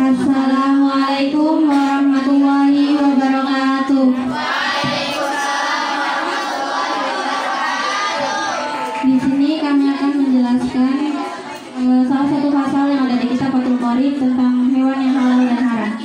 Assalamualaikum warahmatullahi wabarakatuh. Di sini kami akan menjelaskan salah satu pasal yang ada di kitab Fathul Qorib tentang hewan yang halal dan haram.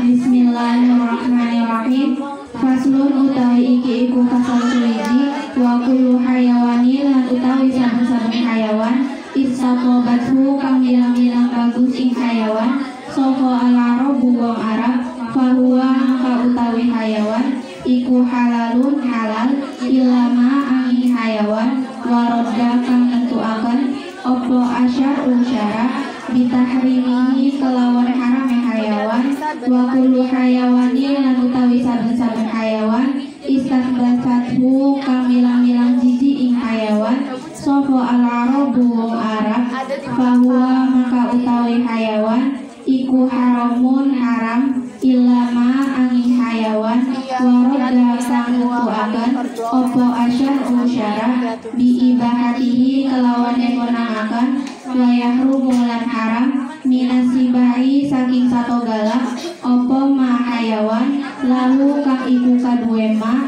Bismillahirrahmanirrahim. Faslun utawi iki iku pasal suwiji wa kullu hayawani lan utawi saben-saben hayawan istaqobathu kang bilang-bilang bagus ing hayawan sapa al-arabu wong Arab fahuwa maka utawi hayawan iku halalun halal ilama angin hayawan warodda kang nentuaken opo asyar usyara bitahrimihi kelawan harame hayawan wa kullu hayawani lan utawi saben-saben hayawan istaghbathu kamilang-milang jiji ing hayawan sapa al-arabu wong Arab fahuwa maka utawi hayawan iku haramun haram ilama angin hayawan warodda kang nutuaken opo asyar usyara biibahatihi kelawan menangaken wayahrumu lan haram minasibai saking sato galak opo ma hayawan lalu kang iku kaduwe ma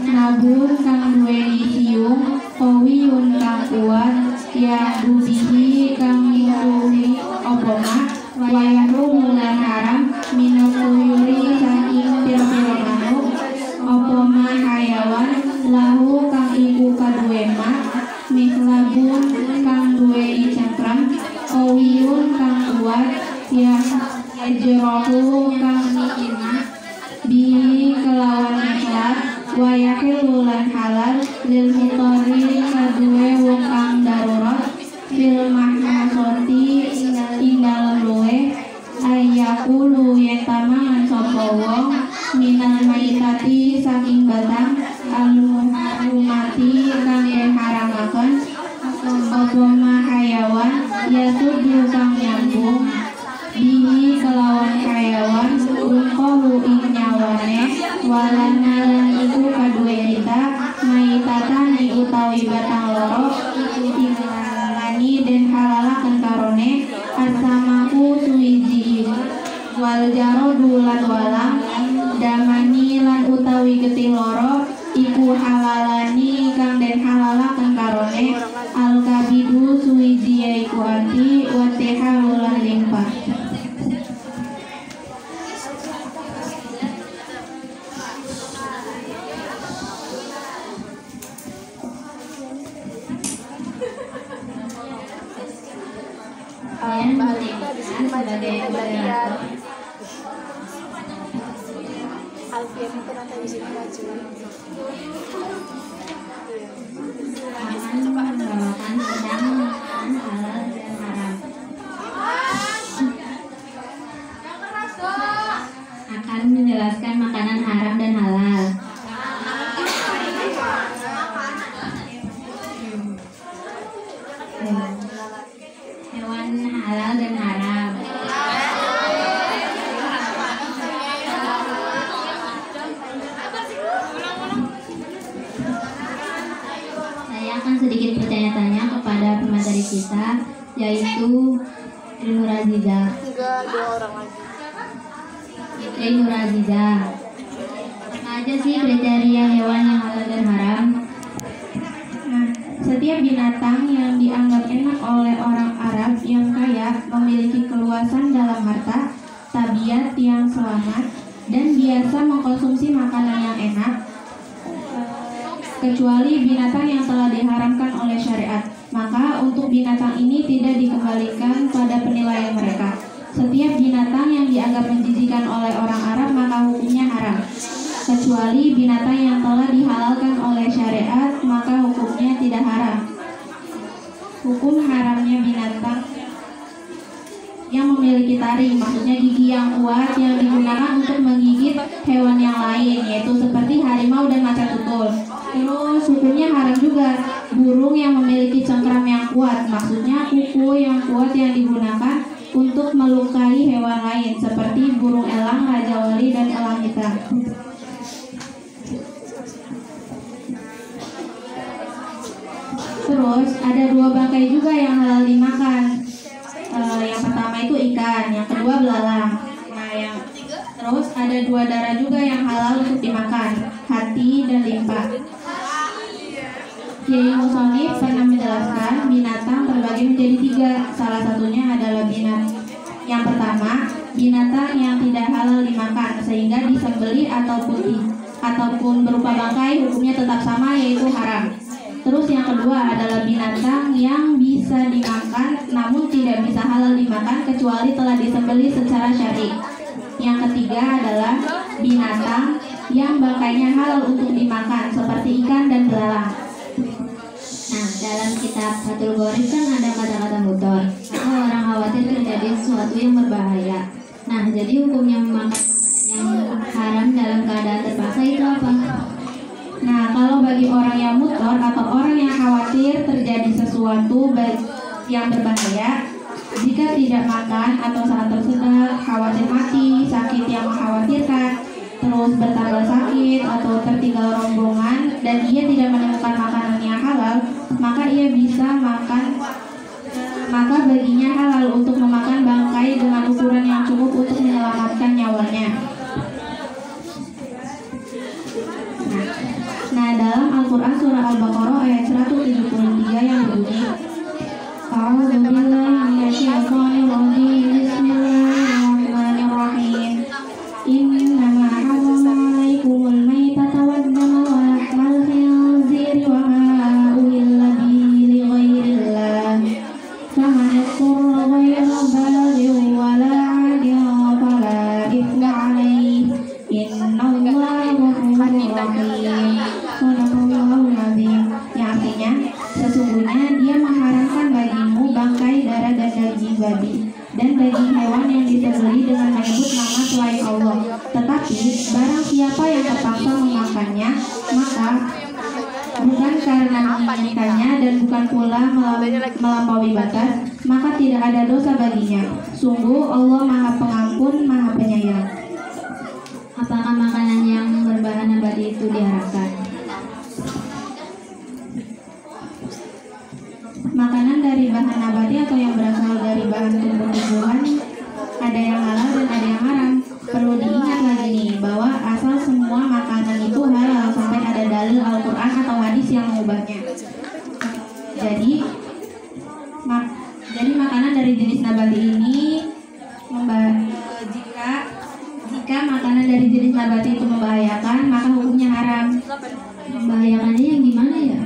nabun kang duweni siung kawiyun kang kuat ya budihi kang nyuruhi opo ma wayahrumu lan haram minakuyuri saking pira-pira manuk opo ma hayawan lalu kang iku kaduwe ma mihlabun kang duweni cengkrang kawiyun kang kuat ya ajrohu kang nikina bi kelawan ikhlas wa yahilu lan halal lil mutori kaduwe wong kang darurat fil mahmasoti ing dalem luwe ayakulu yen tamangan sapa wong minal maitati saking batang al-muharramati kang diharamaken apa ma hayawan yasudu kang nyambung bihi kelawan hayawan rungkohu ing nyawane walana lan iku kaduwe kita maitatani utawi batang loro ilalani den halalaken karone asamaku suwiji wal jarodu lan walang damani lan utawi getih loro iku halalani kang den halalaken karone al kabidu suwiji yaiku ati wa tehalu lan limpah. Sebagai moderator Alfian itu nanti di sini maju. akan membawakan tentang makanan halal dan haram. Akan menjelaskan makanan haram dan halal. Hewan halal dan haram. Saya akan sedikit bertanya-tanya kepada pemateri kita, yaitu Nur Aziza. Enggak, 2 orang lagi. Nur Aziza, apa aja sih kriteria hewan yang halal dan haram? Nah, setiap binatang yang dianggap enak oleh orang Arab yang kaya memiliki keluasan dalam harta, tabiat yang selamat, dan biasa mengkonsumsi makanan yang enak, kecuali binatang yang telah diharamkan oleh syariat. Maka untuk binatang ini tidak dikembalikan pada penilaian mereka. Setiap binatang yang dianggap menjijikan oleh orang Arab maka hukumnya haram, kecuali binatang yang telah dihalalkan oleh syariat maka hukumnya tidak haram. Hukum haramnya binatang yang memiliki taring, maksudnya gigi yang kuat yang digunakan untuk menggigit hewan yang lain, yaitu seperti harimau dan macan tutul. Terus hukumnya haram juga burung yang memiliki cengkram yang kuat, maksudnya kuku yang kuat yang digunakan untuk melukai hewan lain seperti burung elang, raja wali, dan elang hitam. Terus ada 2 bangkai juga yang halal dimakan. Yang pertama itu ikan, yang kedua belalang. Terus ada 2 darah juga yang halal untuk dimakan, hati dan limpa. Kiai Musonif pernah menjelaskan binatang terbagi menjadi 3. Salah satunya adalah yang pertama, binatang yang tidak halal dimakan sehingga disembelih ataupun berupa bangkai hukumnya tetap sama, yaitu haram. Terus yang kedua adalah binatang yang bisa dimakan namun tidak bisa halal dimakan kecuali telah disembelih secara syar'i. Yang ketiga adalah binatang yang bangkainya halal untuk dimakan seperti ikan dan belalang. Nah, dalam kitab Fathul Qorib kan ada kata-kata mutor atau orang khawatir terjadi sesuatu yang berbahaya. Nah, jadi hukumnya memakan makanan yang haram dalam keadaan terpaksa itu apa? Nah, kalau bagi orang yang mutor atau orang yang khawatir terjadi sesuatu yang berbahaya, jika tidak makan atau saat tersedak, khawatir mati, sakit yang mengkhawatirkan, terus bertambah sakit atau tertinggal rombongan, dan ia tidak menemukan makanan yang halal, maka ia bisa makan. Maka baginya halal untuk memakan bangkai dengan ukuran yang cukup untuk menyelamatkan nyawanya. Nah, dalam Al-Quran surah Al-Baqarah ayat 173 yang berbunyi, A'udzubillahi minasyaitonirrajim. Bismillahirrahmanirrahim. Innama harrama 'alaikumul maitata wad-dama wa lahmal khinziri wa ma uhilla bihi li ghairillah. Faman yadhkurra ghayra balighin wa la 'adin fala ithma 'alaihi. Innallaha ghafurur rahim. Sadaqallahul azim. Yang artinya, sesungguhnya dia mengharamkan bagimu bangkai, darah, dan daging babi dan daging hewan yang disembelih dengan menyebut nama selain Allah. Tetapi barang siapa yang terpaksa memakannya, maka bukan karena menginginkannya dan bukan pula melampaui batas, maka tidak ada dosa baginya. Sungguh Allah Maha Pengampun, Maha Penyayang. Apakah makanan yang berbahan nabati itu diharamkan? Makanan dari bahan nabati atau yang berasal dari bahan tumbuh-tumbuhan ada yang halal dan ada yang haram. Perlu diingat lagi nih bahwa asal semua makanan itu halal sampai ada dalil Al-Quran atau hadis yang mengubahnya. Jadi makanan dari jenis nabati ini jika makanan dari jenis nabati itu membahayakan, maka hukumnya haram. Membahayakannya yang gimana ya?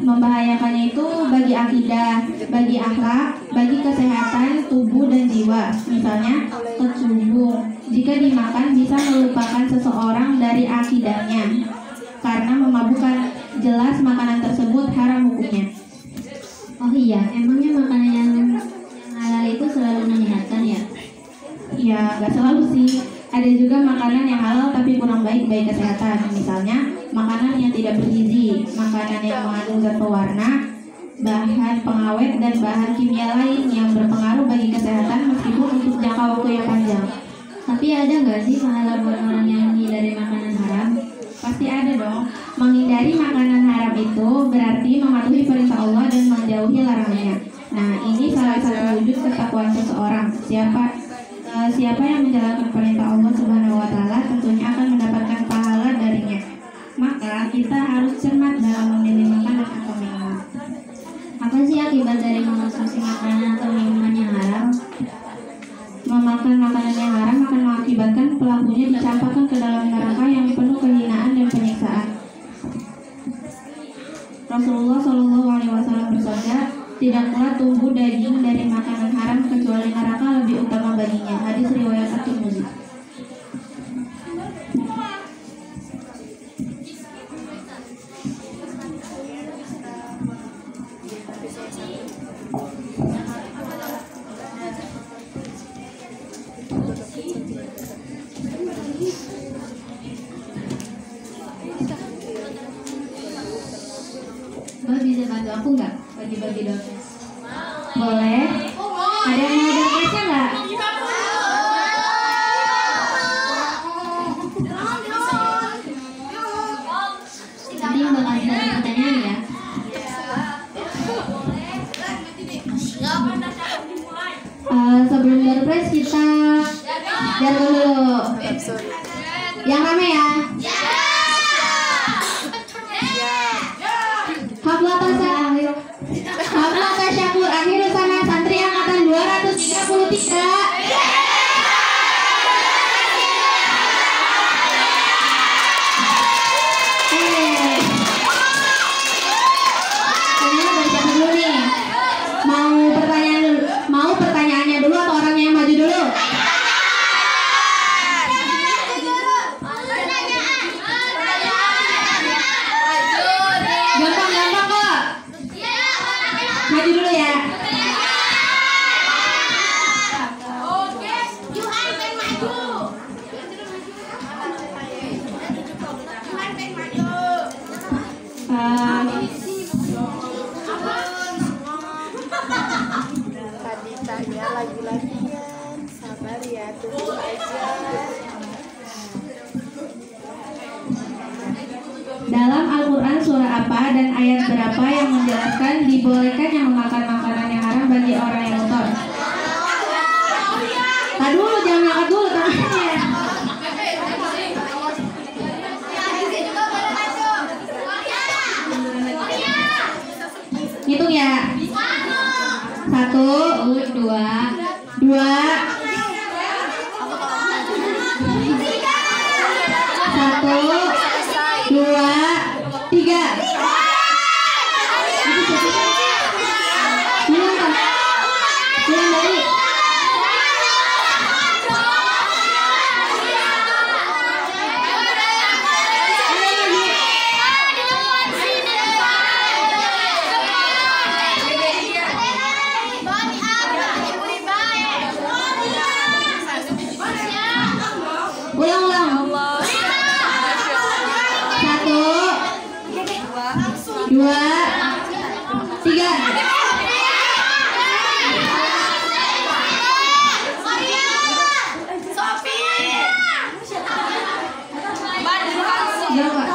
Membahayakannya itu bagi akidah, bagi akhlak, bagi kesehatan tubuh dan jiwa. Misalnya kecubung, jika dimakan bisa melupakan seseorang dari akidahnya karena memabukkan. Jelas makanan tersebut haram hukumnya. Oh iya, emangnya makanan yang halal itu selalu menyehatkan ya? Ya, gak selalu sih. Ada juga makanan yang halal tapi kurang baik bagi kesehatan. Misalnya makanan yang tidak bergizi, makanan yang mengandung zat pewarna, bahan pengawet, dan bahan kimia lain yang berpengaruh bagi kesehatan meskipun untuk jangka waktu yang panjang. Tapi ada nggak sih pahala buat orang yang menghindari makanan haram? Pasti ada dong. Menghindari makanan haram itu berarti mematuhi perintah Allah dan menjauhi larangannya. Nah, ini salah satu wujud ketakwaan seseorang. Siapa yang menjalankan perintah Allah Subhanahu wa Ta'ala tentunya akan mendapatkan pahala darinya. Maka kita harus cermat dalam memilih makanan atau minuman. Apa sih akibat dari mengonsumsi makanan atau minuman yang haram? Memakan makanan yang haram akan mengakibatkan pelakunya dicampakkan ke dalam neraka yang penuh kehinaan dan penyiksaan. Rasulullah Shallallahu Alaihi Wasallam bersabda, tidaklah tumbuh daging dari makanan haram kecuali neraka lebih utama baginya. Hadis riwayat At-Tirmidzi. aku nggak bagi-bagi door prize? Boleh. Ada yang mau door prize-nya nggak? Nanti yang bakal ada pertanyaan ya. Sebelum door prize kita jargon dulu. Sorry. Yang rame ya. Hafla tasyakur akhir sana santri angkatan 233. Mau pertanyaannya dulu atau orangnya yang maju dulu? Gampang kok. Maju dulu ya. Tadi tanya lagi-lagian. Sabar ya, tunggu aja. Dalam Al-Quran surah apa dan ayat berapa yang menjelaskan dibolehkannya memakan makanan yang haram bagi orang yang kotor? Tadi dulu, jangan ngangkat dulu tangannya. Hitung ya. 1, 2, 3. Bilang dari. Ulang. 1, 2, 3. Ya, Pak.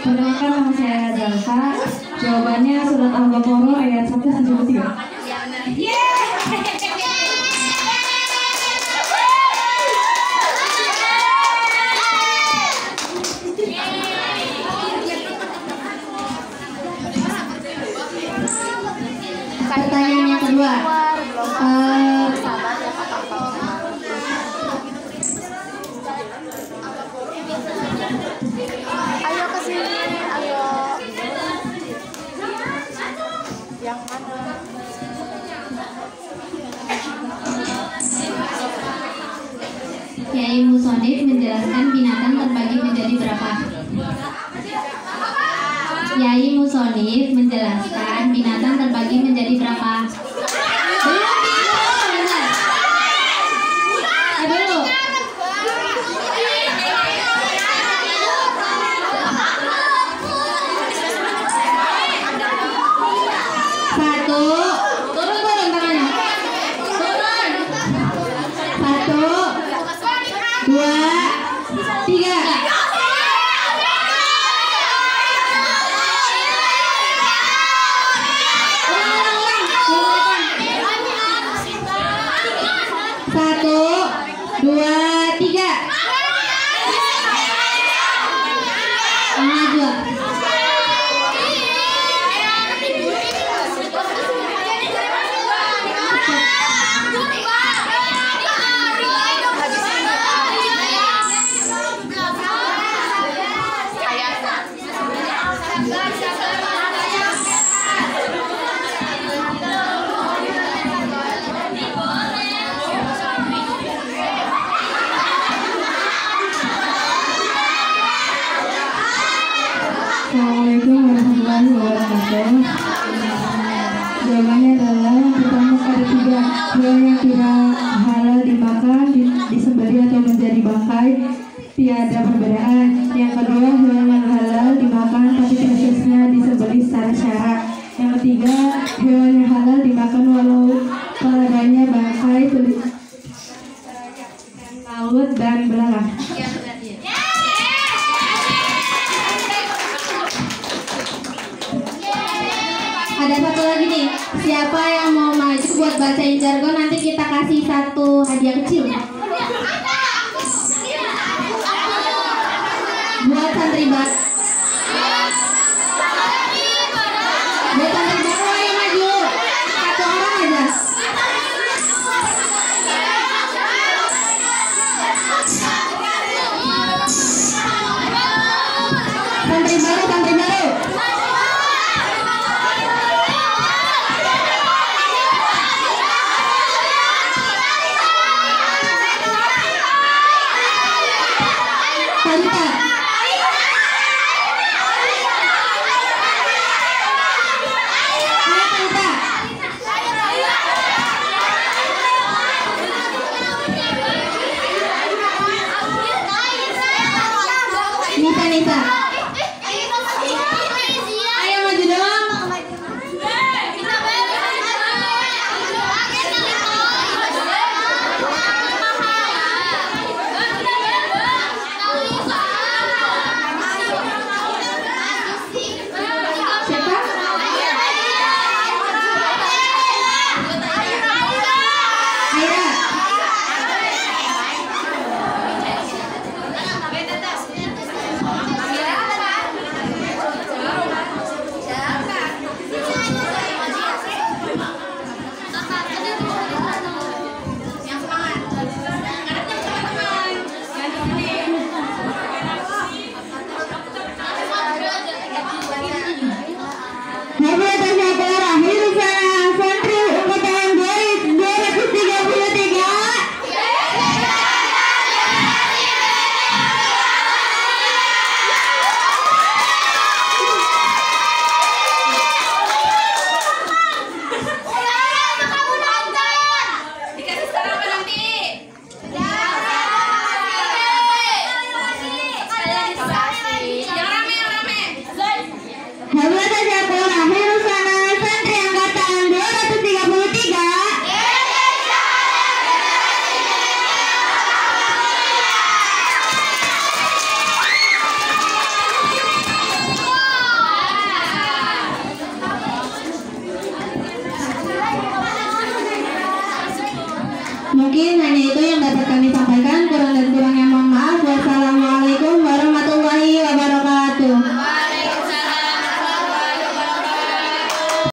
Perkenalkan, nama saya Zalfa. Jawabannya surat Al-Baqarah ayat 173. Pertanyaan yang kedua. Ayo ke sini, ayo. Yang mana? Yai Musonif menjelaskan binatang terbagi menjadi berapa? Yai Musonif menjelaskan binatang terbagi menjadi berapa? Belum. Satu. Turun tangannya. Turun. 1, 2, 3. Satu, 2, 3. Maju. Assalamualaikum warahmatullahi wabarakatuh. Jawabannya adalah yang pertama ada 3. Yang tidak halal tiada perbedaan. Yang kedua, hewan yang halal dimakan tapi prosesnya disembelih secara syarak. Yang ketiga, hewan yang halal dimakan walau padanya bangkai, laut dan belalang. Ada satu lagi nih, siapa yang mau maju buat bacain jargon, nanti kita kasih satu hadiah kecil buat santri baru. Buat santri baru yang maju, satu orang aja. Santri baru, santri baru. Talita. Nisa, Nisa. Ayo maju dong. Siapa? Aira. Mungkin hanya itu yang dapat kami sampaikan. Kurang dan kurangnya